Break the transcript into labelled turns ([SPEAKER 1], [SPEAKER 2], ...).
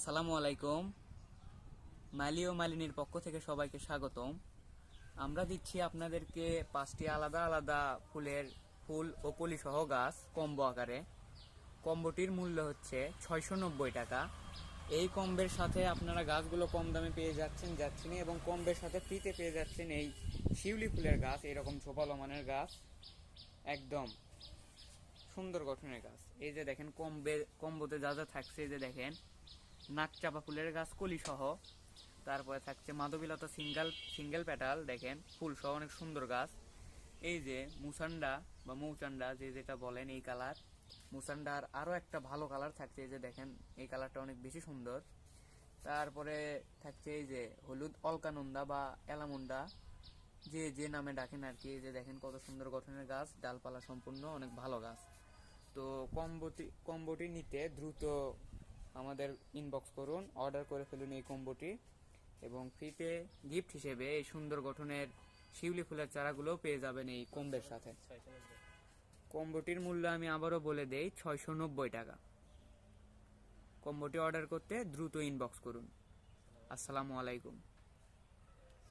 [SPEAKER 1] আসসালামু আলাইকুম। মালি ও মালিনীর পক্ষ থেকে সবাইকে স্বাগতম। আমরা দিচ্ছি আপনাদেরকে 5টি আলাদা আলাদা ফুল ও কলি সহ গাছ কম্বো আকারে। কম্বোটির মূল্য হচ্ছে 690 টাকা। এই কম্বের সাথে আপনারা গাছগুলো কম দামে পেয়ে যাচ্ছেন এবং কম্বের সাথে ফ্রিতে পেয়ে যাচ্ছেন এই শিউলি ফুলের গাছ, এরকম ঝোপালো মানের গাছ, একদম সুন্দর গঠনের গাছ। এই যে দেখেন কম্বোতে যা যা থাকছে, এই যে দেখেন নাকচাপা ফুলের গাছ কলি সহ, তারপরে থাকছে মাধবীলতা সিঙ্গেল প্যাটাল, দেখেন ফুল সহ অনেক সুন্দর গাছ। এই যে মুসান্ডা বা মৌচান্ডা যেটা বলেন, এই কালার মুসান্ডার আরো একটা ভালো কালার থাকছে, এই যে দেখেন এই কালারটা অনেক বেশি সুন্দর। তারপরে থাকছে এই যে হলুদ অলকানন্দা বা এলামুন্ডা, যে নামে ডাকেন আর কি। এই যে দেখেন কত সুন্দর গঠনের গাছ, ডালপালা সম্পূর্ণ অনেক ভালো গাছ। তো কম্বোটি নিতে দ্রুত আমাদের ইনবক্স করুন, অর্ডার করে ফেলুন এই কম্বোটি, এবং ফ্রিতে গিফট হিসেবে এই সুন্দর গঠনের শিউলি ফুলের চারাগুলো পেয়ে যাবেন এই কম্বের সাথে। কম্বোটির মূল্য আমি আবারও বলে দেই, 690 টাকা। কম্বোটি অর্ডার করতে দ্রুত ইনবক্স করুন। আসসালামু আলাইকুম।